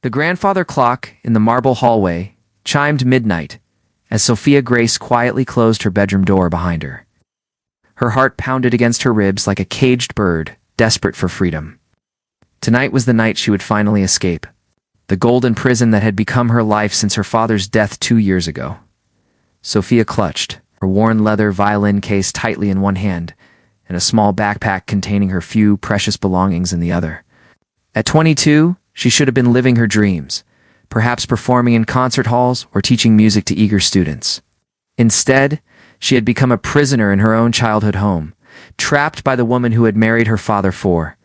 The grandfather clock in the marble hallway chimed midnight as Sophia Grace quietly closed her bedroom door behind her. Her heart pounded against her ribs like a caged bird, desperate for freedom. Tonight was the night she would finally escape, the golden prison that had become her life since her father's death 2 years ago. Sophia clutched, her worn leather violin case tightly in one hand, and a small backpack containing her few precious belongings in the other. At 22, she should have been living her dreams, perhaps performing in concert halls or teaching music to eager students. Instead, she had become a prisoner in her own childhood home, trapped by the woman who had married her father for.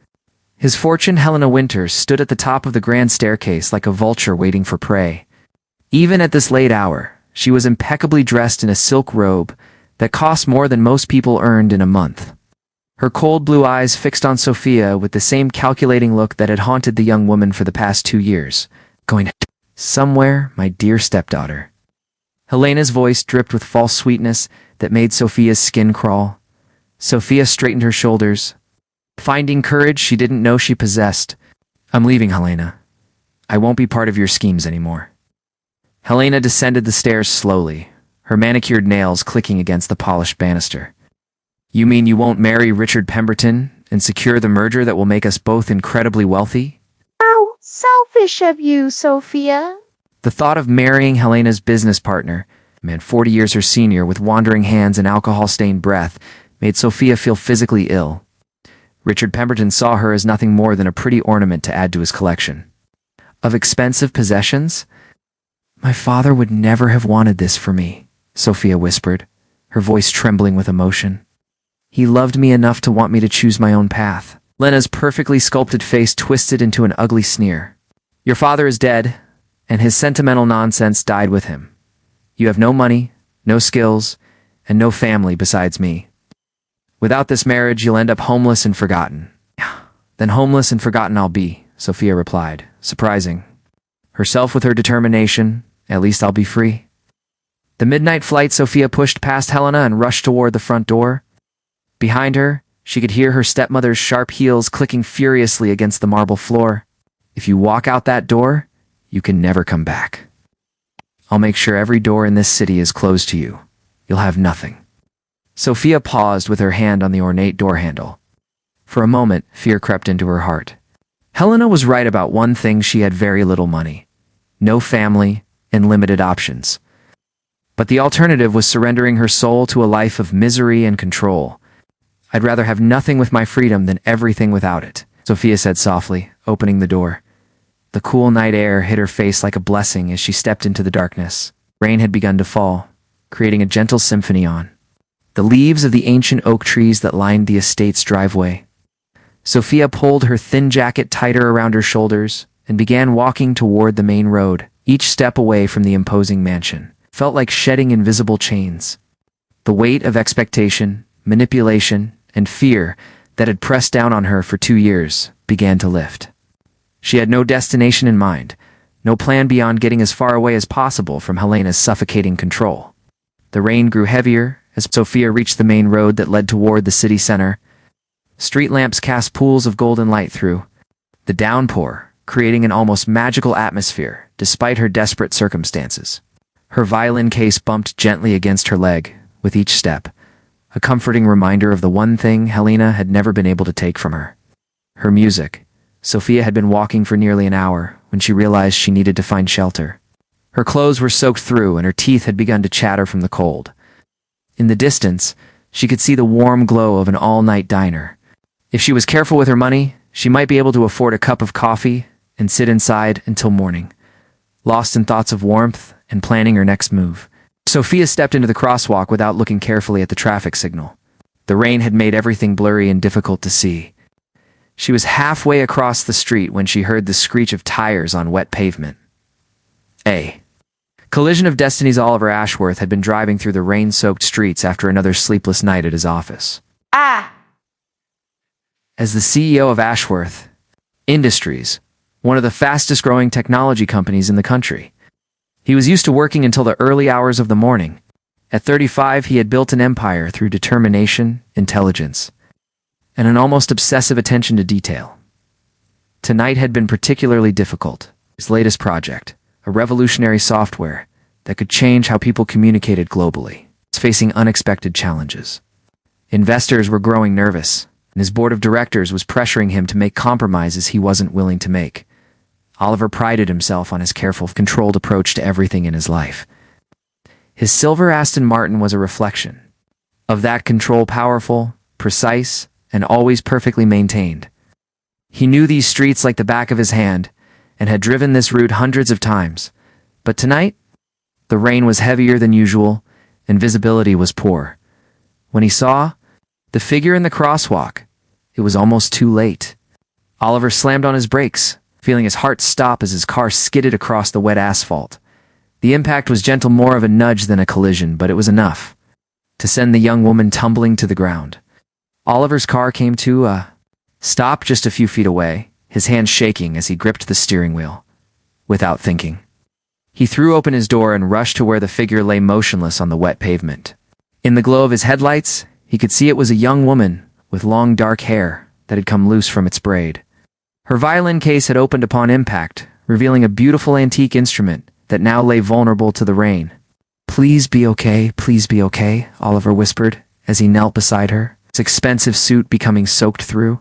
His fortune, Helena Winters, stood at the top of the grand staircase like a vulture waiting for prey. Even at this late hour, she was impeccably dressed in a silk robe that cost more than most people earned in a month. Her cold blue eyes fixed on Sophia with the same calculating look that had haunted the young woman for the past 2 years. Going somewhere, my dear stepdaughter. Helena's voice dripped with false sweetness that made Sophia's skin crawl. Sophia straightened her shoulders, finding courage she didn't know she possessed. I'm leaving, Helena. I won't be part of your schemes anymore. Helena descended the stairs slowly, her manicured nails clicking against the polished banister. You mean you won't marry Richard Pemberton and secure the merger that will make us both incredibly wealthy? How selfish of you, Sophia. The thought of marrying Helena's business partner, a man 40 years her senior with wandering hands and alcohol-stained breath, made Sophia feel physically ill. Richard Pemberton saw her as nothing more than a pretty ornament to add to his collection of expensive possessions. My father would never have wanted this for me, Sophia whispered, her voice trembling with emotion. He loved me enough to want me to choose my own path. Lena's perfectly sculpted face twisted into an ugly sneer. Your father is dead, and his sentimental nonsense died with him. You have no money, no skills, and no family besides me. Without this marriage, you'll end up homeless and forgotten. Then homeless and forgotten I'll be, Sophia replied, surprising herself with her determination. At least I'll be free. The midnight flight, Sophia pushed past Helena and rushed toward the front door. Behind her, she could hear her stepmother's sharp heels clicking furiously against the marble floor. If you walk out that door, you can never come back. I'll make sure every door in this city is closed to you. You'll have nothing. Sophia paused with her hand on the ornate door handle. For a moment, fear crept into her heart. Helena was right about one thing: she had very little money, no family, and limited options. But the alternative was surrendering her soul to a life of misery and control. I'd rather have nothing with my freedom than everything without it, Sophia said softly, opening the door. The cool night air hit her face like a blessing as she stepped into the darkness. Rain had begun to fall, creating a gentle symphony on the leaves of the ancient oak trees that lined the estate's driveway. Sophia pulled her thin jacket tighter around her shoulders and began walking toward the main road. Each step away from the imposing mansion felt like shedding invisible chains. The weight of expectation, manipulation, and fear that had pressed down on her for 2 years began to lift. She had no destination in mind, no plan beyond getting as far away as possible from Helena's suffocating control. The rain grew heavier as Sophia reached the main road that led toward the city center. Street lamps cast pools of golden light through the downpour, creating an almost magical atmosphere despite her desperate circumstances. Her violin case bumped gently against her leg with each step, a comforting reminder of the one thing Helena had never been able to take from her: her music. Sophia had been walking for nearly an hour when she realized she needed to find shelter. Her clothes were soaked through and her teeth had begun to chatter from the cold. In the distance, she could see the warm glow of an all-night diner. If she was careful with her money, she might be able to afford a cup of coffee and sit inside until morning, lost in thoughts of warmth and planning her next move. Sophia stepped into the crosswalk without looking carefully at the traffic signal. The rain had made everything blurry and difficult to see. She was halfway across the street when she heard the screech of tires on wet pavement. A collision of destiny's Oliver Ashworth had been driving through the rain-soaked streets after another sleepless night at his office. As the CEO of Ashworth Industries, one of the fastest-growing technology companies in the country, he was used to working until the early hours of the morning. At 35, he had built an empire through determination, intelligence, and an almost obsessive attention to detail. Tonight had been particularly difficult. his latest project, a revolutionary software that could change how people communicated globally. It's facing unexpected challenges. Investors were growing nervous, and his board of directors was pressuring him to make compromises he wasn't willing to make. Oliver prided himself on his careful, controlled approach to everything in his life. His silver Aston Martin was a reflection of that control, powerful, precise, and always perfectly maintained. He knew these streets like the back of his hand and had driven this route hundreds of times. But tonight, the rain was heavier than usual and visibility was poor. When he saw the figure in the crosswalk, it was almost too late. Oliver slammed on his brakes, feeling his heart stop as his car skidded across the wet asphalt. The impact was gentle, more of a nudge than a collision, but it was enough to send the young woman tumbling to the ground. Oliver's car came to a stop just a few feet away, his hands shaking as he gripped the steering wheel. Without thinking, he threw open his door and rushed to where the figure lay motionless on the wet pavement. In the glow of his headlights, he could see it was a young woman with long dark hair that had come loose from its braid. Her violin case had opened upon impact, revealing a beautiful antique instrument that now lay vulnerable to the rain. Please be okay, Oliver whispered as he knelt beside her, its expensive suit becoming soaked through.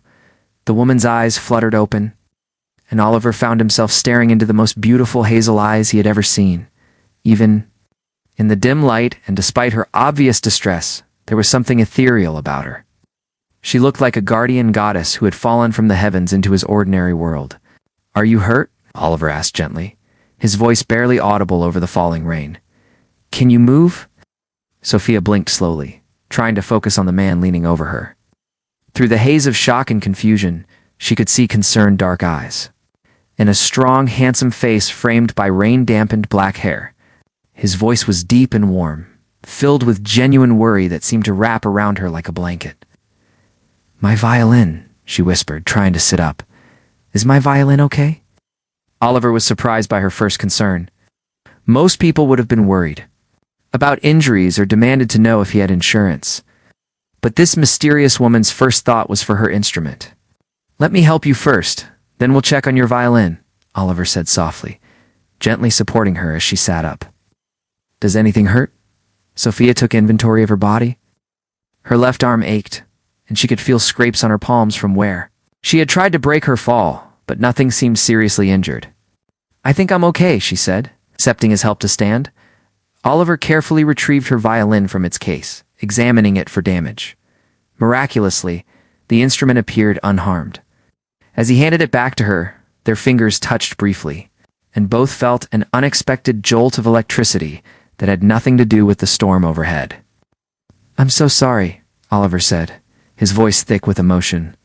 The woman's eyes fluttered open, and Oliver found himself staring into the most beautiful hazel eyes he had ever seen. Even in the dim light, and despite her obvious distress, there was something ethereal about her. She looked like a guardian goddess who had fallen from the heavens into his ordinary world. "Are you hurt?" Oliver asked gently, his voice barely audible over the falling rain. "Can you move?" Sophia blinked slowly, trying to focus on the man leaning over her. Through the haze of shock and confusion, she could see concerned dark eyes, and a strong, handsome face framed by rain-dampened black hair. His voice was deep and warm, filled with genuine worry that seemed to wrap around her like a blanket. "My violin," she whispered, trying to sit up. "Is my violin okay?" Oliver was surprised by her first concern. Most people would have been worried about injuries or demanded to know if he had insurance. But this mysterious woman's first thought was for her instrument. "Let me help you first, then we'll check on your violin," Oliver said softly, gently supporting her as she sat up. "Does anything hurt?" Sophia took inventory of her body. Her left arm ached, and she could feel scrapes on her palms from wear. She had tried to break her fall, but nothing seemed seriously injured. "I think I'm okay," she said, accepting his help to stand. Oliver carefully retrieved her violin from its case, examining it for damage. Miraculously, the instrument appeared unharmed. As he handed it back to her, their fingers touched briefly, and both felt an unexpected jolt of electricity that had nothing to do with the storm overhead. "I'm so sorry," Oliver said, his voice thick with emotion.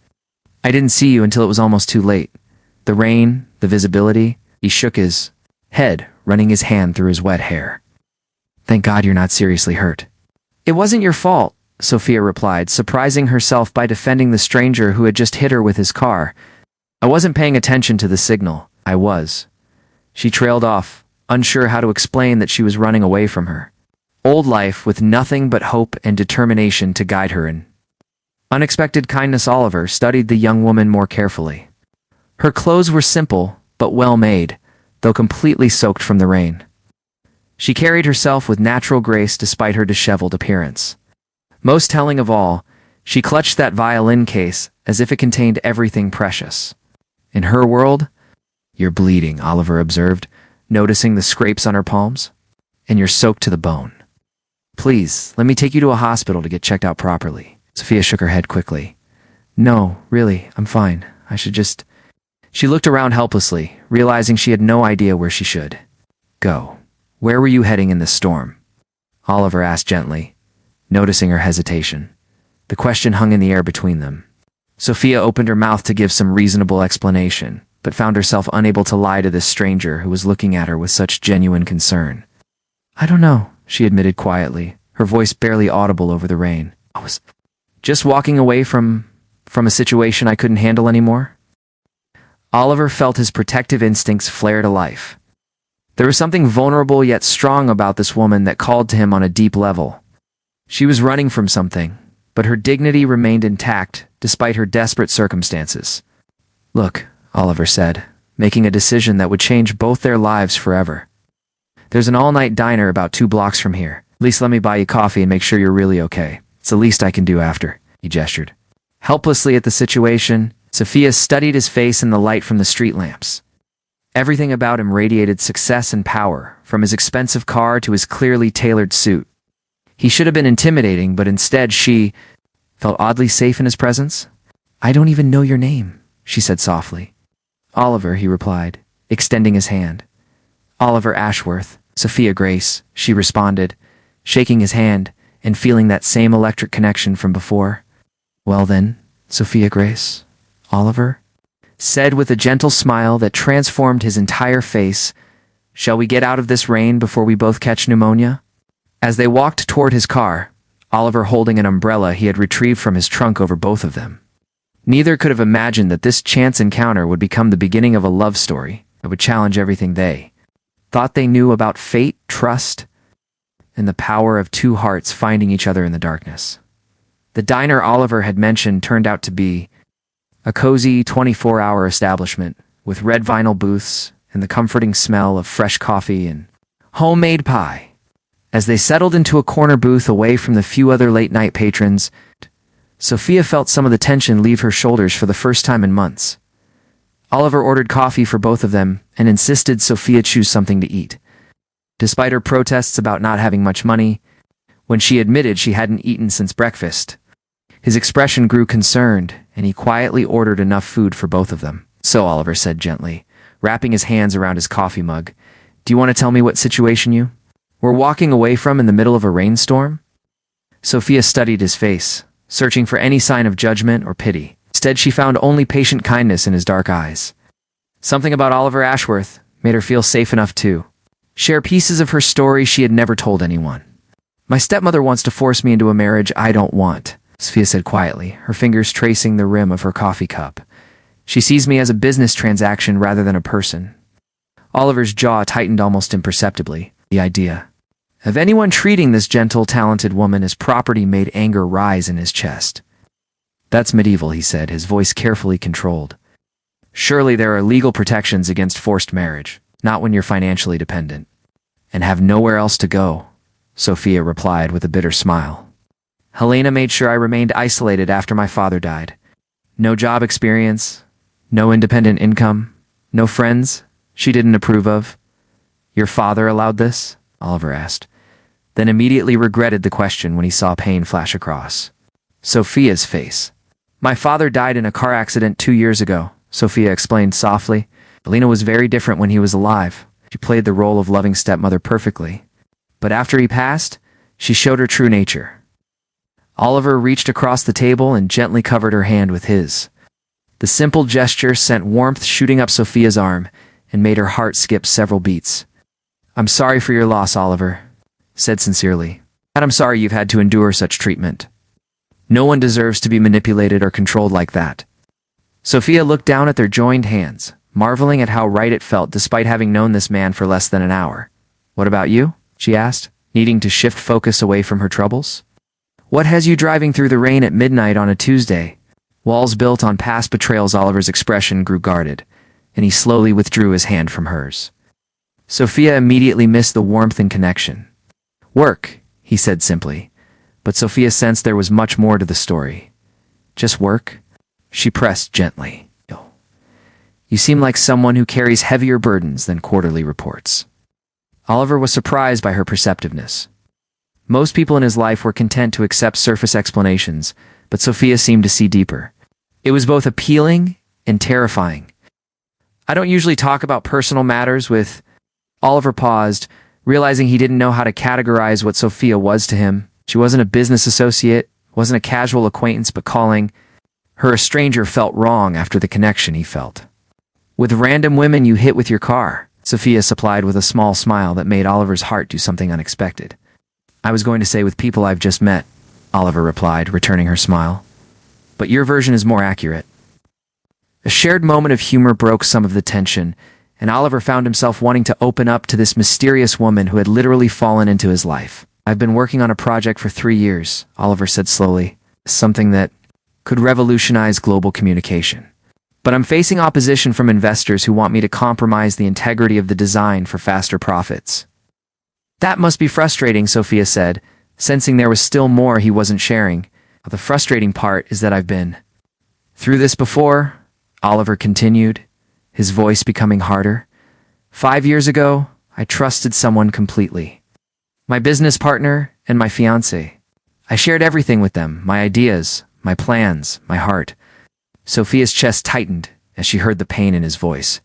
"I didn't see you until it was almost too late. The rain, the visibility." He shook his head, running his hand through his wet hair. "Thank God you're not seriously hurt." "It wasn't your fault," Sophia replied, surprising herself by defending the stranger who had just hit her with his car. "I wasn't paying attention to the signal. I was." She trailed off, unsure how to explain that she was running away from her old life with nothing but hope and determination to guide her in unexpected kindness. Oliver studied the young woman more carefully. Her clothes were simple but well made, though completely soaked from the rain. She carried herself with natural grace despite her disheveled appearance. Most telling of all, she clutched that violin case as if it contained everything precious. In her world, "You're bleeding," Oliver observed, noticing the scrapes on her palms. "And you're soaked to the bone. Please, let me take you to a hospital to get checked out properly." Sophia shook her head quickly. "No, really, I'm fine. I should just..." She looked around helplessly, realizing she had no idea where she should go. "Where were you heading in this storm?" Oliver asked gently, noticing her hesitation. The question hung in the air between them. Sophia opened her mouth to give some reasonable explanation, but found herself unable to lie to this stranger who was looking at her with such genuine concern. "I don't know," she admitted quietly, her voice barely audible over the rain. "I was just walking away from a situation I couldn't handle anymore." Oliver felt his protective instincts flare to life. There was something vulnerable yet strong about this woman that called to him on a deep level. She was running from something, but her dignity remained intact despite her desperate circumstances. "Look," Oliver said, making a decision that would change both their lives forever. There's an all-night diner about 2 blocks from here. At least let me buy you coffee and make sure you're really okay. It's the least I can do after, he gestured. Helplessly at the situation, Sophia studied his face in the light from the street lamps. Everything about him radiated success and power, from his expensive car to his clearly tailored suit. He should have been intimidating, but instead she felt oddly safe in his presence. I don't even know your name, she said softly. Oliver, he replied, extending his hand. Oliver Ashworth, Sophia Grace, she responded, shaking his hand and feeling that same electric connection from before. Well then, Sophia Grace, Oliver, said with a gentle smile that transformed his entire face, shall we get out of this rain before we both catch pneumonia? As they walked toward his car, Oliver holding an umbrella he had retrieved from his trunk over both of them. Neither could have imagined that this chance encounter would become the beginning of a love story that would challenge everything they thought they knew about fate, trust, and the power of 2 hearts finding each other in the darkness. The diner Oliver had mentioned turned out to be a cozy 24-hour establishment with red vinyl booths and the comforting smell of fresh coffee and homemade pie. As they settled into a corner booth away from the few other late-night patrons, Sophia felt some of the tension leave her shoulders for the first time in months. Oliver ordered coffee for both of them and insisted Sophia choose something to eat. Despite her protests about not having much money, when she admitted she hadn't eaten since breakfast, his expression grew concerned, and he quietly ordered enough food for both of them. So Oliver said gently, wrapping his hands around his coffee mug, do you want to tell me what situation you were walking away from in the middle of a rainstorm? Sophia studied his face, searching for any sign of judgment or pity. Instead, she found only patient kindness in his dark eyes. Something about Oliver Ashworth made her feel safe enough to share pieces of her story she had never told anyone. My stepmother wants to force me into a marriage I don't want, Sophia said quietly, her fingers tracing the rim of her coffee cup. She sees me as a business transaction rather than a person. Oliver's jaw tightened almost imperceptibly. The idea of anyone treating this gentle, talented woman as property made anger rise in his chest. That's medieval, he said, his voice carefully controlled. Surely there are legal protections against forced marriage, not when you're financially dependent. And have nowhere else to go, Sophia replied with a bitter smile. Helena made sure I remained isolated after my father died. No job experience, no independent income, no friends she didn't approve of. Your father allowed this? Oliver asked, then immediately regretted the question when he saw pain flash across Sophia's face. My father died in a car accident 2 years ago, Sophia explained softly. Helena was very different when he was alive. She played the role of loving stepmother perfectly. But after he passed, she showed her true nature. Oliver reached across the table and gently covered her hand with his. The simple gesture sent warmth shooting up Sophia's arm and made her heart skip several beats. I'm sorry for your loss, Oliver, said sincerely. And I'm sorry you've had to endure such treatment. No one deserves to be manipulated or controlled like that. Sophia looked down at their joined hands, marveling at how right it felt despite having known this man for less than an hour. What about you? She asked, needing to shift focus away from her troubles. What has you driving through the rain at midnight on a Tuesday? Walls built on past betrayals. Oliver's expression grew guarded, and he slowly withdrew his hand from hers. Sophia immediately missed the warmth and connection. Work, he said simply, but Sophia sensed there was much more to the story. Just work? She pressed gently. You seem like someone who carries heavier burdens than quarterly reports. Oliver was surprised by her perceptiveness. Most people in his life were content to accept surface explanations, but Sophia seemed to see deeper. It was both appealing and terrifying. I don't usually talk about personal matters with... Oliver paused, realizing he didn't know how to categorize what Sophia was to him. She wasn't a business associate, wasn't a casual acquaintance, but calling her a stranger felt wrong after the connection he felt. With random women you hit with your car, Sophia supplied with a small smile that made Oliver's heart do something unexpected. I was going to say with people I've just met, Oliver replied, returning her smile. But your version is more accurate. A shared moment of humor broke some of the tension, and Oliver found himself wanting to open up to this mysterious woman who had literally fallen into his life. I've been working on a project for 3 years, Oliver said slowly, something that could revolutionize global communication. But I'm facing opposition from investors who want me to compromise the integrity of the design for faster profits. That must be frustrating, Sophia said, sensing there was still more he wasn't sharing. The frustrating part is that I've been through this before, Oliver continued, his voice becoming harder. 5 years ago, I trusted someone completely. My business partner and my fiancé. I shared everything with them, my ideas, my plans, my heart. Sophia's chest tightened as she heard the pain in his voice.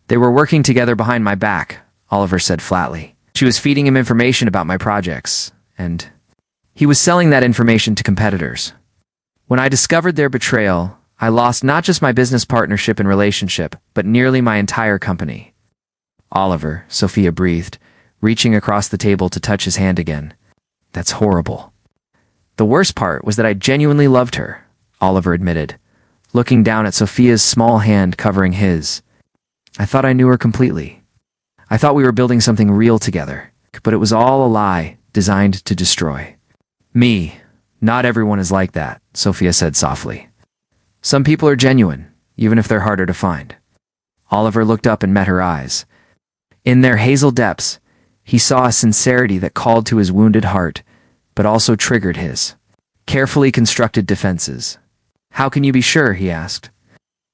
They were working together behind my back, Oliver said flatly. She was feeding him information about my projects, and he was selling that information to competitors. When I discovered their betrayal, I lost not just my business partnership and relationship, but nearly my entire company. Oliver, Sophia breathed, reaching across the table to touch his hand again. That's horrible. The worst part was that I genuinely loved her, Oliver admitted, looking down at Sophia's small hand covering his. I thought I knew her completely. I thought we were building something real together, but it was all a lie designed to destroy me. Not everyone is like that, Sophia said softly. Some people are genuine, even if they're harder to find. Oliver looked up and met her eyes. In their hazel depths, he saw a sincerity that called to his wounded heart, but also triggered his carefully constructed defenses. How can you be sure? He asked.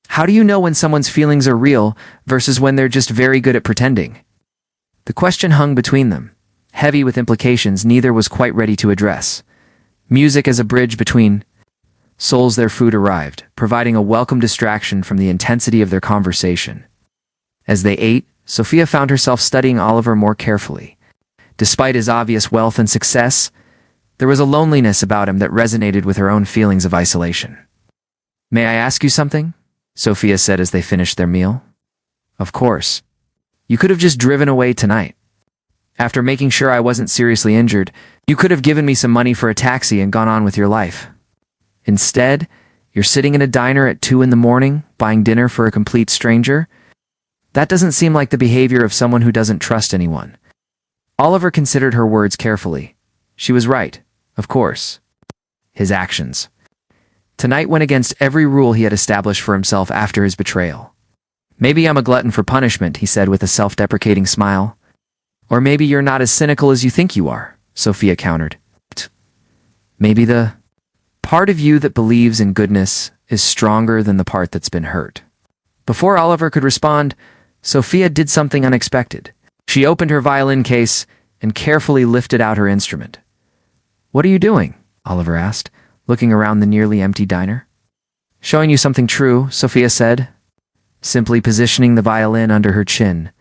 How do you know when someone's feelings are real versus when they're just very good at pretending? The question hung between them, heavy with implications neither was quite ready to address. Music as a bridge between souls. Their food arrived, providing a welcome distraction from the intensity of their conversation. As they ate, Sophia found herself studying Oliver more carefully. Despite his obvious wealth and success, there was a loneliness about him that resonated with her own feelings of isolation. May I ask you something? Sophia said as they finished their meal. Of course. You could have just driven away tonight. After making sure I wasn't seriously injured, you could have given me some money for a taxi and gone on with your life. Instead, you're sitting in a diner at 2 a.m, buying dinner for a complete stranger? That doesn't seem like the behavior of someone who doesn't trust anyone. Oliver considered her words carefully. She was right, of course. His actions. Tonight went against every rule he had established for himself after his betrayal. Maybe I'm a glutton for punishment, he said with a self-deprecating smile. Or maybe you're not as cynical as you think you are, Sophia countered. Maybe the part of you that believes in goodness is stronger than the part that's been hurt. Before Oliver could respond, Sophia did something unexpected. She opened her violin case and carefully lifted out her instrument. What are you doing? Oliver asked, looking around the nearly empty diner. Showing you something true, Sophia said, simply positioning the violin under her chin.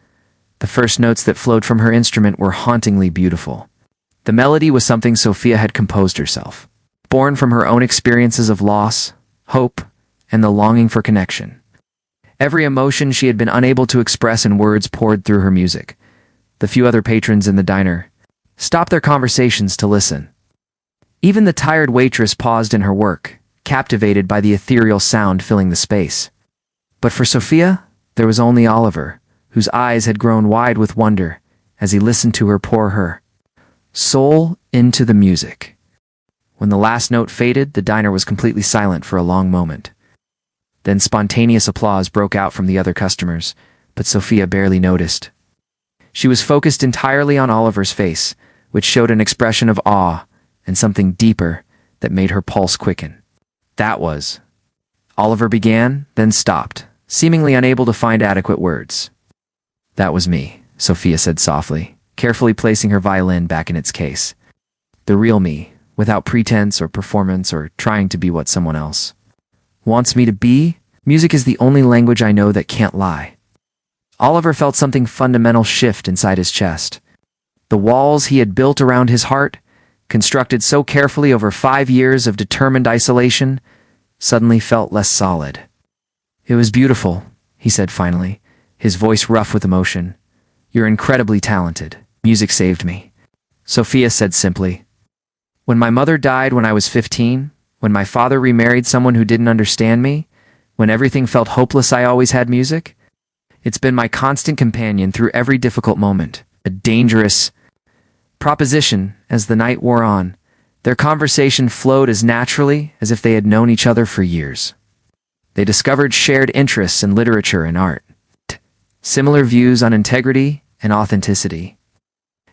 The first notes that flowed from her instrument were hauntingly beautiful. The melody was something Sophia had composed herself, born from her own experiences of loss, hope, and the longing for connection. Every emotion she had been unable to express in words poured through her music. The few other patrons in the diner stopped their conversations to listen. Even the tired waitress paused in her work, captivated by the ethereal sound filling the space. But for Sophia, there was only Oliver, whose eyes had grown wide with wonder as he listened to her pour her soul into the music. When the last note faded, the diner was completely silent for a long moment. Then spontaneous applause broke out from the other customers, but Sophia barely noticed. She was focused entirely on Oliver's face, which showed an expression of awe and something deeper that made her pulse quicken. That was. Oliver began, then stopped, seemingly unable to find adequate words. That was me, Sophia said softly, carefully placing her violin back in its case. The real me, without pretense or performance or trying to be what someone else wants me to be. Music is the only language I know that can't lie. Oliver felt something fundamental shift inside his chest. The walls he had built around his heart, constructed so carefully over 5 years of determined isolation, suddenly felt less solid. It was beautiful, he said finally, his voice rough with emotion. You're incredibly talented. Music saved me. Sophia said simply. When my mother died when I was 15, when my father remarried someone who didn't understand me, when everything felt hopeless, I always had music. It's been my constant companion through every difficult moment, a dangerous proposition. As the night wore on, their conversation flowed as naturally as if they had known each other for years. They discovered shared interests in literature and art, similar views on integrity and authenticity,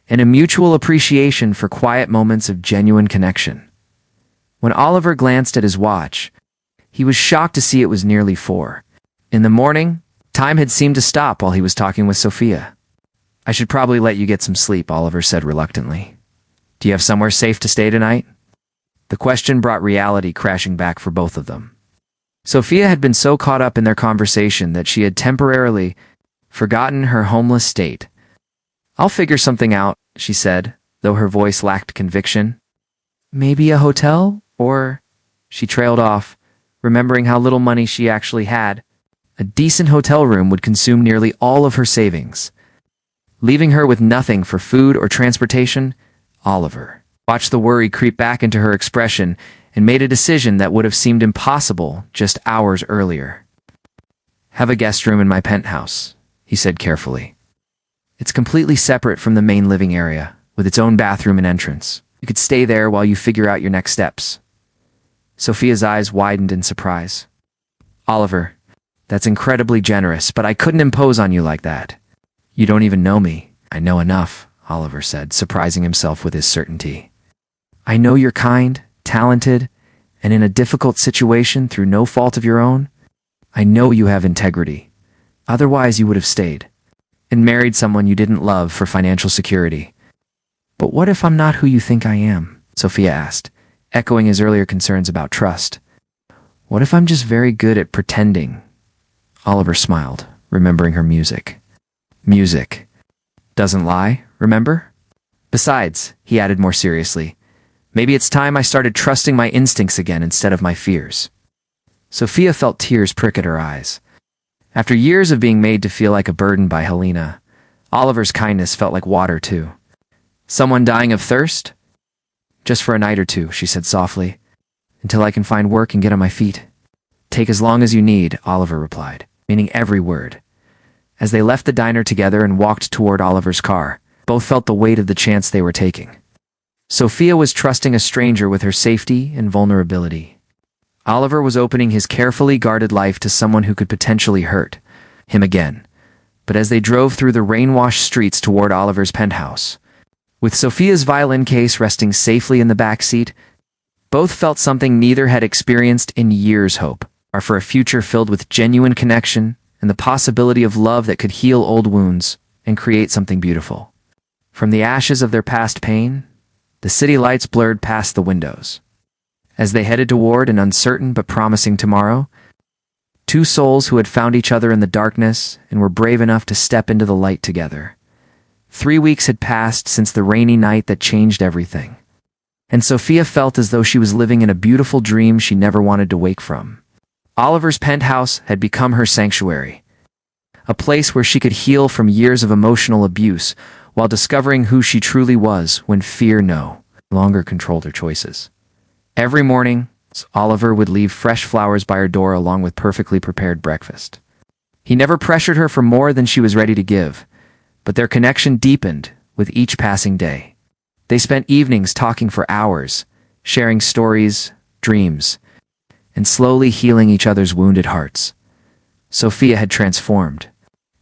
and a mutual appreciation for quiet moments of genuine connection. When Oliver glanced at his watch, he was shocked to see it was nearly 4. In the morning, time had seemed to stop while he was talking with Sophia. "I should probably let you get some sleep," Oliver said reluctantly. "Do you have somewhere safe to stay tonight?" The question brought reality crashing back for both of them. Sophia had been so caught up in their conversation that she had temporarily forgotten her homeless state. "I'll figure something out," she said, though her voice lacked conviction. "Maybe a hotel? Or—" She trailed off, remembering how little money she actually had. A decent hotel room would consume nearly all of her savings. Leaving her with nothing for food or transportation, Oliver watched the worry creep back into her expression and made a decision that would have seemed impossible just hours earlier. "Have a guest room in my penthouse," he said carefully. "It's completely separate from the main living area, with its own bathroom and entrance. You could stay there while you figure out your next steps." Sophia's eyes widened in surprise. "Oliver, that's incredibly generous, but I couldn't impose on you like that. You don't even know me." "I know enough," Oliver said, surprising himself with his certainty. "I know you're kind, talented, and in a difficult situation through no fault of your own. I know you have integrity. Otherwise, you would have stayed and married someone you didn't love for financial security." "But what if I'm not who you think I am?" Sophia asked, echoing his earlier concerns about trust. "What if I'm just very good at pretending?" Oliver smiled, remembering her music. "Music doesn't lie, remember? Besides," he added more seriously, "maybe it's time I started trusting my instincts again instead of my fears." Sophia felt tears prick at her eyes. After years of being made to feel like a burden by Helena, Oliver's kindness felt like water too. "Someone dying of thirst?" "Just for a night or two," she said softly, "until I can find work and get on my feet." "Take as long as you need," Oliver replied, meaning every word. As they left the diner together and walked toward Oliver's car, both felt the weight of the chance they were taking. Sophia was trusting a stranger with her safety and vulnerability. Oliver was opening his carefully guarded life to someone who could potentially hurt him again. But as they drove through the rain-washed streets toward Oliver's penthouse, with Sophia's violin case resting safely in the back seat, both felt something neither had experienced in years: hope, or for a future filled with genuine connection and the possibility of love that could heal old wounds and create something beautiful. From the ashes of their past pain, the city lights blurred past the windows. As they headed toward an uncertain but promising tomorrow, two souls who had found each other in the darkness and were brave enough to step into the light together. 3 weeks had passed since the rainy night that changed everything, and Sophia felt as though she was living in a beautiful dream she never wanted to wake from. Oliver's penthouse had become her sanctuary, a place where she could heal from years of emotional abuse while discovering who she truly was when fear no longer controlled her choices. Every morning, Oliver would leave fresh flowers by her door along with perfectly prepared breakfast. He never pressured her for more than she was ready to give, but their connection deepened with each passing day. They spent evenings talking for hours, sharing stories, dreams, and slowly healing each other's wounded hearts. Sophia had transformed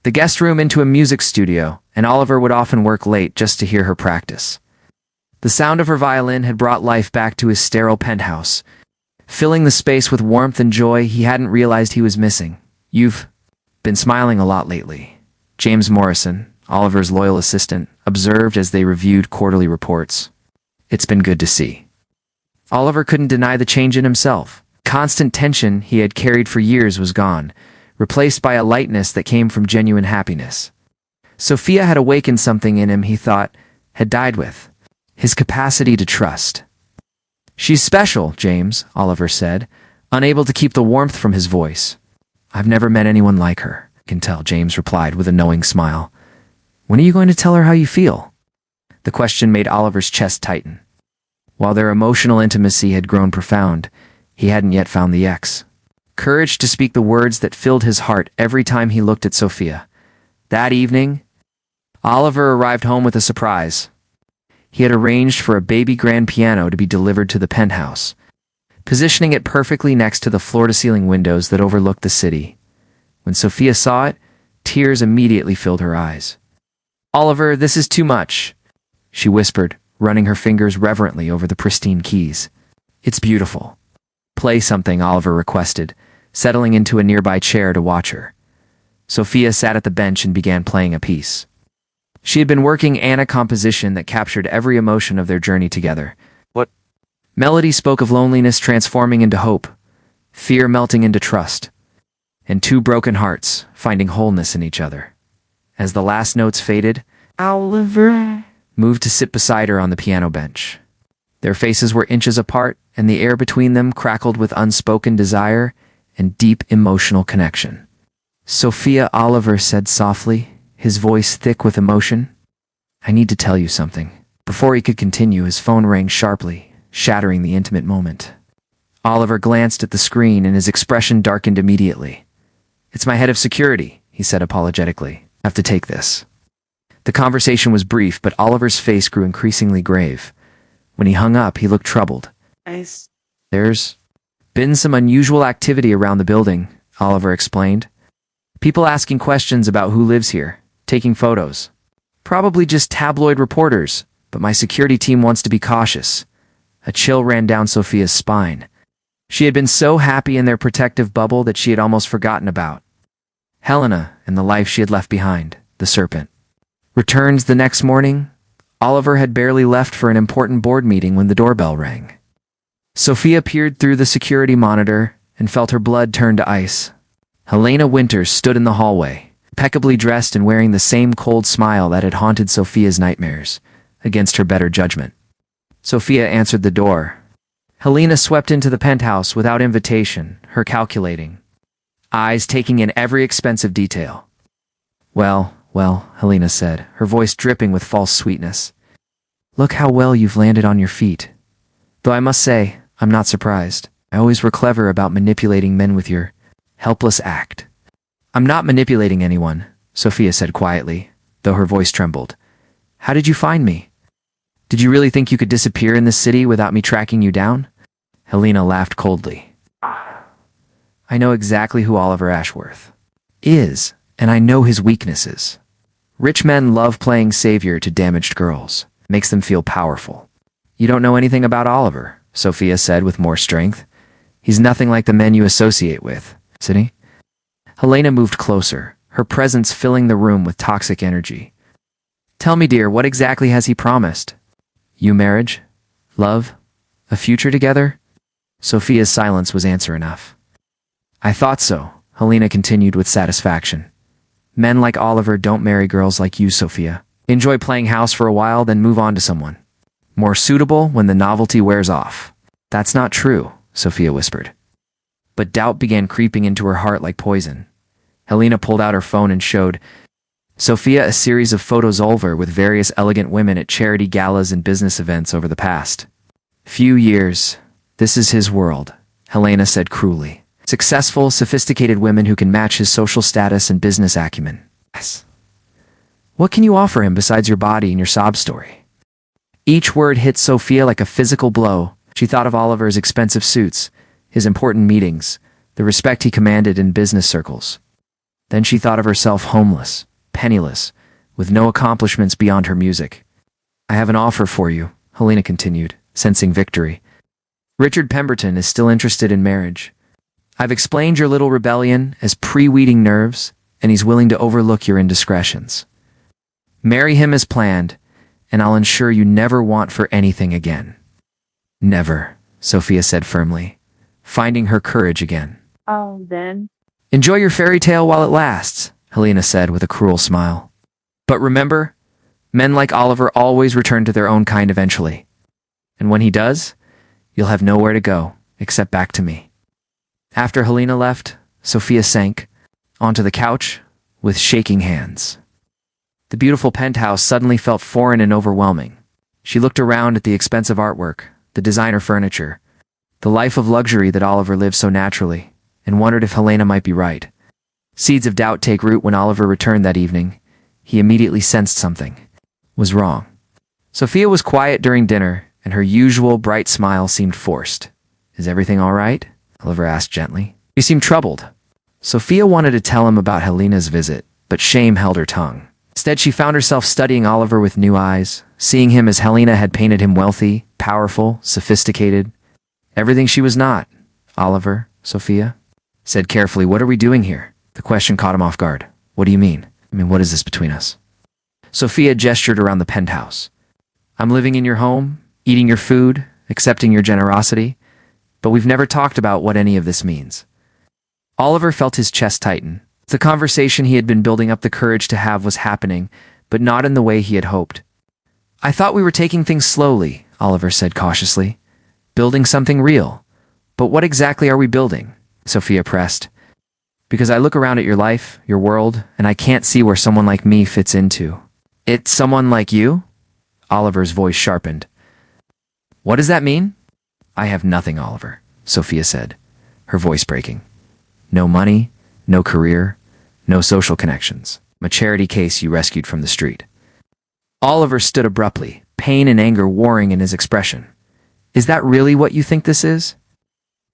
the guest room into a music studio, and Oliver would often work late just to hear her practice. The sound of her violin had brought life back to his sterile penthouse, filling the space with warmth and joy he hadn't realized he was missing. "You've been smiling a lot lately," James Morrison, Oliver's loyal assistant, observed as they reviewed quarterly reports. "It's been good to see." Oliver couldn't deny the change in himself. Constant tension he had carried for years was gone, replaced by a lightness that came from genuine happiness. Sophia had awakened something in him he thought had died with his capacity to trust. "She's special, James," Oliver said, unable to keep the warmth from his voice. "I've never met anyone like her," "I can tell," James replied with a knowing smile. "When are you going to tell her how you feel?" The question made Oliver's chest tighten. While their emotional intimacy had grown profound, he hadn't yet found the courage to speak the words that filled his heart every time he looked at Sophia. That evening, Oliver arrived home with a surprise. He had arranged for a baby grand piano to be delivered to the penthouse. positioning it perfectly next to the floor-to-ceiling windows that overlooked the city. When Sophia saw it, tears immediately filled her eyes. "Oliver, this is too much," she whispered, running her fingers reverently over the pristine keys. "It's beautiful." "Play something," Oliver requested, settling into a nearby chair to watch her. Sophia sat at the bench and began playing a piece. She had been working on a composition that captured every emotion of their journey together. What? Melody spoke of loneliness transforming into hope, fear melting into trust, and two broken hearts finding wholeness in each other. As the last notes faded, Oliver moved to sit beside her on the piano bench. Their faces were inches apart, and the air between them crackled with unspoken desire and deep emotional connection. "Sophia," Oliver said softly, his voice thick with emotion. "I need to tell you something." Before he could continue, his phone rang sharply, shattering the intimate moment. Oliver glanced at the screen and his expression darkened immediately. "It's my head of security," he said apologetically. "I have to take this." The conversation was brief, but Oliver's face grew increasingly grave. When he hung up, he looked troubled. "There's been some unusual activity around the building," Oliver explained. "People asking questions about who lives here, taking photos. Probably just tabloid reporters, but my security team wants to be cautious." A chill ran down Sophia's spine. She had been so happy in their protective bubble that she had almost forgotten about Helena and the life she had left behind, the serpent. Returned the next morning, Oliver had barely left for an important board meeting when the doorbell rang. Sophia peered through the security monitor and felt her blood turn to ice. Helena Winters stood in the hallway, impeccably dressed and wearing the same cold smile that had haunted Sophia's nightmares, against her better judgment. Sophia answered the door. Helena swept into the penthouse without invitation, her calculating eyes taking in every expensive detail. Well, Helena said, her voice dripping with false sweetness. "Look how well you've landed on your feet. Though I must say, I'm not surprised. I always were clever about manipulating men with your helpless act." "I'm not manipulating anyone," Sophia said quietly, though her voice trembled. "How did you find me? Did you really think you could disappear in this city without me tracking you down?" Helena laughed coldly. "I know exactly who Oliver Ashworth is, and I know his weaknesses. Rich men love playing savior to damaged girls. Makes them feel powerful. You don't know anything about Oliver," Sophia said with more strength. "He's nothing like the men you associate with, isn't he?" Helena moved closer, her presence filling the room with toxic energy. "Tell me, dear, what exactly has he promised? You marriage? Love? A future together?" Sophia's silence was answer enough. "I thought so," Helena continued with satisfaction. "Men like Oliver don't marry girls like you, Sophia. Enjoy playing house for a while, then move on to someone more suitable when the novelty wears off." "That's not true," Sophia whispered. But doubt began creeping into her heart like poison. Helena pulled out her phone and showed Sophia a series of photos of Oliver with various elegant women at charity galas and business events over the past few years. "This is his world," Helena said cruelly. "Successful, sophisticated women who can match his social status and business acumen. Yes. What can you offer him besides your body and your sob story?" Each word hit Sophia like a physical blow. She thought of Oliver's expensive suits, his important meetings, the respect he commanded in business circles. Then she thought of herself homeless, penniless, with no accomplishments beyond her music. "I have an offer for you," Helena continued, sensing victory. "Richard Pemberton is still interested in marriage. I've explained your little rebellion as pre-weeding nerves, and he's willing to overlook your indiscretions. Marry him as planned, and I'll ensure you never want for anything again." "Never," Sophia said firmly, finding her courage again. "Oh, then." "Enjoy your fairy tale while it lasts," Helena said with a cruel smile. "But remember, men like Oliver always return to their own kind eventually. And when he does, you'll have nowhere to go except back to me." After Helena left, Sophia sank onto the couch with shaking hands. The beautiful penthouse suddenly felt foreign and overwhelming. She looked around at the expensive artwork, the designer furniture, the life of luxury that Oliver lived so naturally, and wondered if Helena might be right. Seeds of doubt take root when Oliver returned that evening. He immediately sensed something was wrong. Sophia was quiet during dinner, and her usual bright smile seemed forced. Is everything all right? Oliver asked gently. He seemed troubled. Sophia wanted to tell him about Helena's visit, but shame held her tongue. Instead, she found herself studying Oliver with new eyes, seeing him as Helena had painted him: wealthy, powerful, sophisticated. Everything she was not. Oliver, Sophia said carefully, "What are we doing here?" The question caught him off guard. "What do you mean? What is this between us?" Sophia gestured around the penthouse. "I'm living in your home, eating your food, accepting your generosity, but we've never talked about what any of this means." Oliver felt his chest tighten. The conversation he had been building up the courage to have was happening, but not in the way he had hoped. "I thought we were taking things slowly," Oliver said cautiously. "Building something real. But what exactly are we building?" Sophia pressed. "Because I look around at your life, your world, and I can't see where someone like me fits into." "It's someone like you?" Oliver's voice sharpened. "What does that mean?" "I have nothing, Oliver," Sophia said, her voice breaking. "No money, no career, no social connections. I'm a charity case you rescued from the street." Oliver stood abruptly, pain and anger warring in his expression. "Is that really what you think this is?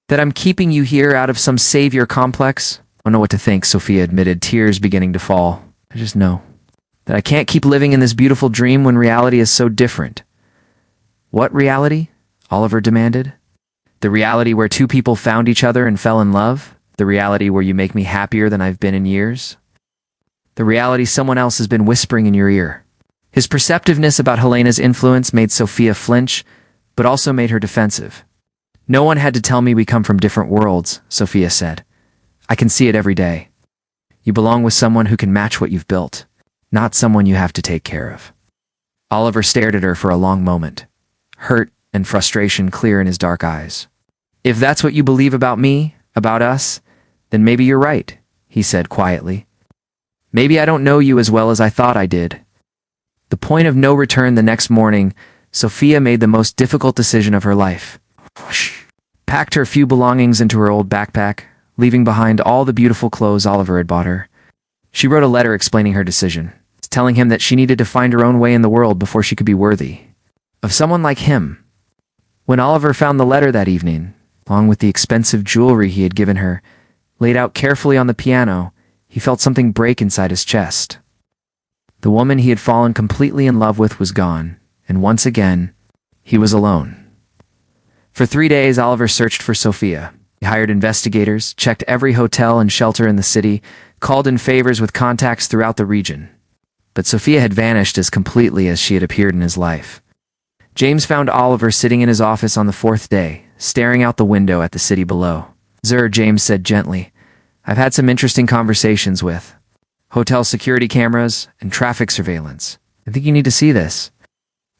That I'm keeping you here out of some savior complex?" "I don't know what to think," Sophia admitted, tears beginning to fall. "I just know that I can't keep living in this beautiful dream when reality is so different." "What reality?" Oliver demanded. "The reality where two people found each other and fell in love? The reality where you make me happier than I've been in years? The reality someone else has been whispering in your ear?" His perceptiveness about Helena's influence made Sophia flinch, but also made her defensive. "No one had to tell me we come from different worlds," Sophia said. "I can see it every day. You belong with someone who can match what you've built, not someone you have to take care of." Oliver stared at her for a long moment, hurt and frustration clear in his dark eyes. "If that's what you believe about me, about us, then maybe you're right," he said quietly. "Maybe I don't know you as well as I thought I did." The point of no return the next morning, Sophia made the most difficult decision of her life. She packed her few belongings into her old backpack, leaving behind all the beautiful clothes Oliver had bought her. She wrote a letter explaining her decision, telling him that she needed to find her own way in the world before she could be worthy of someone like him. When Oliver found the letter that evening, along with the expensive jewelry he had given her, laid out carefully on the piano, he felt something break inside his chest. The woman he had fallen completely in love with was gone, and once again, he was alone. For 3 days, Oliver searched for Sophia. He hired investigators, checked every hotel and shelter in the city, called in favors with contacts throughout the region. But Sophia had vanished as completely as she had appeared in his life. James found Oliver sitting in his office on the 4th day, staring out the window at the city below. "Sir," James said gently, "I've had some interesting conversations with hotel security cameras and traffic surveillance. I think you need to see this."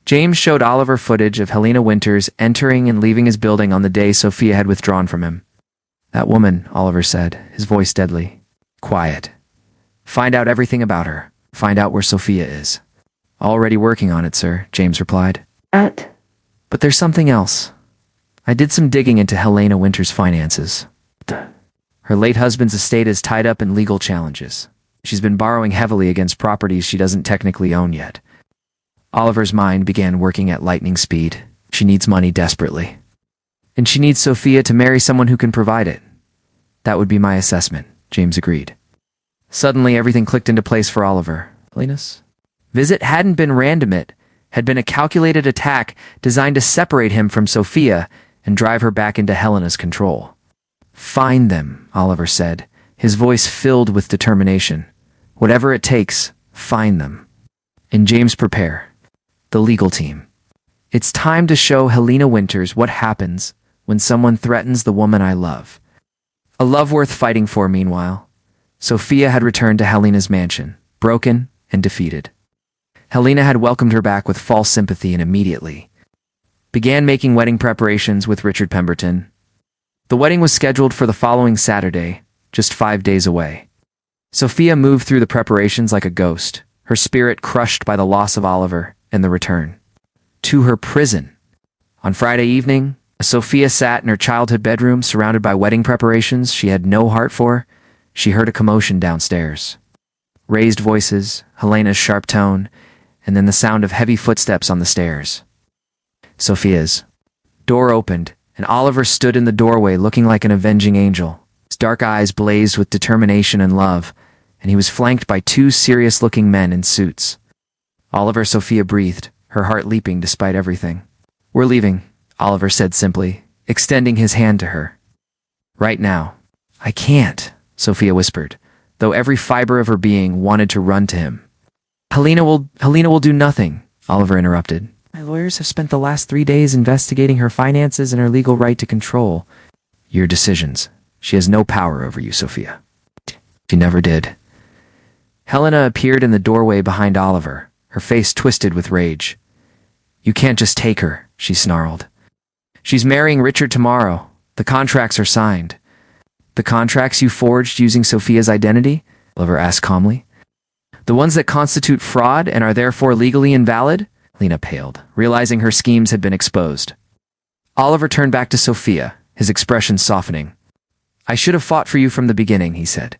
James showed Oliver footage of Helena Winters entering and leaving his building on the day Sophia had withdrawn from him. "That woman," Oliver said, his voice deadly. "Quiet. Find out everything about her. Find out where Sophia is." "Already working on it, sir," James replied. "But there's something else. I did some digging into Helena Winters' finances. Her late husband's estate is tied up in legal challenges. She's been borrowing heavily against properties she doesn't technically own yet." Oliver's mind began working at lightning speed. She needs money desperately. And she needs Sophia to marry someone who can provide it. "That would be my assessment," James agreed. Suddenly, everything clicked into place for Oliver. Helena's visit hadn't been random. It had been a calculated attack designed to separate him from Sophia and drive her back into Helena's control. "Find them," Oliver said, his voice filled with determination. "Whatever it takes, find them. And James, prepare the legal team. It's time to show Helena Winters what happens when someone threatens the woman I love." A love worth fighting for. Meanwhile, Sophia had returned to Helena's mansion, broken and defeated. Helena had welcomed her back with false sympathy and immediately began making wedding preparations with Richard Pemberton. The wedding was scheduled for the following Saturday, just 5 days away. Sophia moved through the preparations like a ghost, her spirit crushed by the loss of Oliver and the return to her prison. On Friday evening, as Sophia sat in her childhood bedroom surrounded by wedding preparations she had no heart for, she heard a commotion downstairs. Raised voices, Helena's sharp tone, and then the sound of heavy footsteps on the stairs. Sophia's door opened, and Oliver stood in the doorway looking like an avenging angel. His dark eyes blazed with determination and love, and he was flanked by two serious-looking men in suits. Oliver, Sophia breathed, her heart leaping despite everything. "We're leaving," Oliver said simply, extending his hand to her. "Right now." "I can't," Sophia whispered, though every fiber of her being wanted to run to him. Helena will do nothing," Oliver interrupted. "My lawyers have spent the last 3 days investigating her finances and her legal right to control your decisions. She has no power over you, Sophia." "She never did." Helena appeared in the doorway behind Oliver, her face twisted with rage. "You can't just take her," she snarled. "She's marrying Richard tomorrow. The contracts are signed." "The contracts you forged using Sophia's identity?" Oliver asked calmly. "The ones that constitute fraud and are therefore legally invalid?" Helena paled, realizing her schemes had been exposed. Oliver turned back to Sophia, his expression softening. "I should have fought for you from the beginning," he said.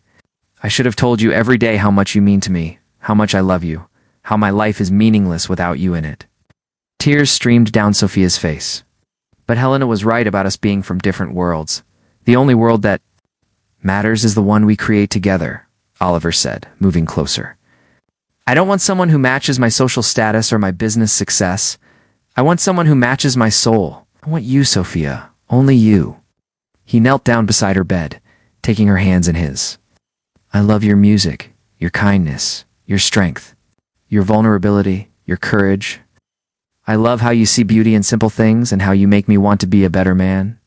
"I should have told you every day how much you mean to me, how much I love you, how my life is meaningless without you in it." Tears streamed down Sophia's face. "But Helena was right about us being from different worlds. The only world that matters is the one we create together," Oliver said, moving closer. "I don't want someone who matches my social status or my business success. I want someone who matches my soul. I want you, Sophia, only you." He knelt down beside her bed, taking her hands in his. "I love your music, your kindness, your strength, your vulnerability, your courage. I love how you see beauty in simple things and how you make me want to be a better man.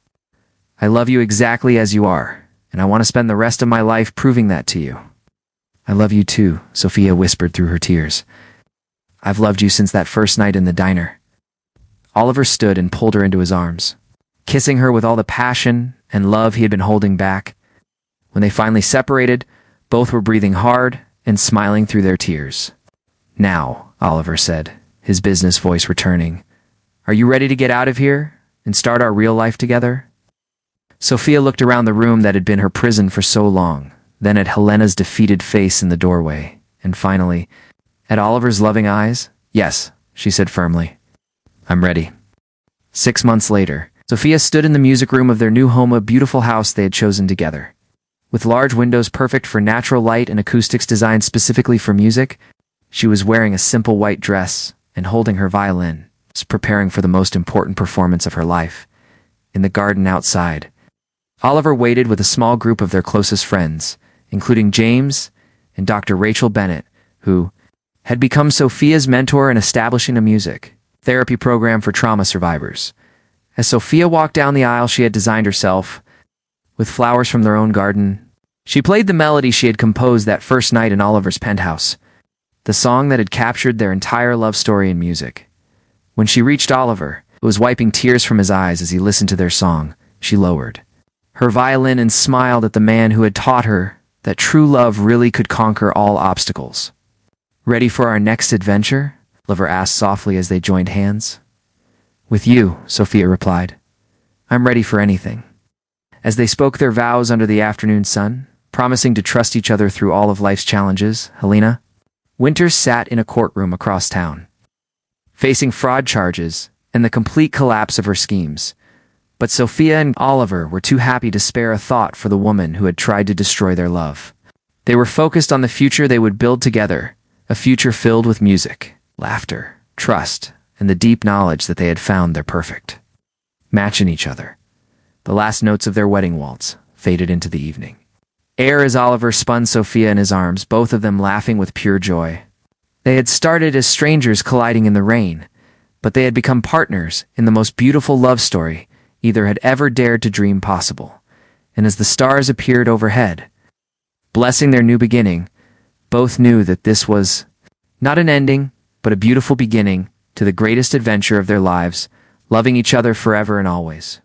I love you exactly as you are, and I want to spend the rest of my life proving that to you." "I love you too," Sophia whispered through her tears. "I've loved you since that first night in the diner." Oliver stood and pulled her into his arms, kissing her with all the passion and love he had been holding back. When they finally separated, both were breathing hard and smiling through their tears. "Now," Oliver said, his business voice returning, "are you ready to get out of here and start our real life together?" Sophia looked around the room that had been her prison for so long, then at Helena's defeated face in the doorway, and finally, at Oliver's loving eyes. "Yes," she said firmly. "I'm ready." 6 months later, Sophia stood in the music room of their new home, a beautiful house they had chosen together. With large windows perfect for natural light and acoustics designed specifically for music, she was wearing a simple white dress and holding her violin, preparing for the most important performance of her life. In the garden outside, Oliver waited with a small group of their closest friends, including James and Dr. Rachel Bennett, who had become Sophia's mentor in establishing a music therapy program for trauma survivors. As Sophia walked down the aisle she had designed herself, with flowers from their own garden, she played the melody she had composed that first night in Oliver's penthouse, the song that had captured their entire love story in music. When she reached Oliver, who was wiping tears from his eyes as he listened to their song, she lowered her violin and smiled at the man who had taught her that true love really could conquer all obstacles. "Ready for our next adventure?" Oliver asked softly as they joined hands. "With you," Sophia replied. "I'm ready for anything." As they spoke their vows under the afternoon sun, promising to trust each other through all of life's challenges, Helena Winters sat in a courtroom across town, facing fraud charges and the complete collapse of her schemes. But Sophia and Oliver were too happy to spare a thought for the woman who had tried to destroy their love. They were focused on the future they would build together, a future filled with music, laughter, trust, and the deep knowledge that they had found their perfect match in each other. The last notes of their wedding waltz faded into the evening air as Oliver spun Sophia in his arms, both of them laughing with pure joy. They had started as strangers colliding in the rain, but they had become partners in the most beautiful love story either had ever dared to dream possible. And as the stars appeared overhead, blessing their new beginning, both knew that this was not an ending, but a beautiful beginning to the greatest adventure of their lives, loving each other forever and always.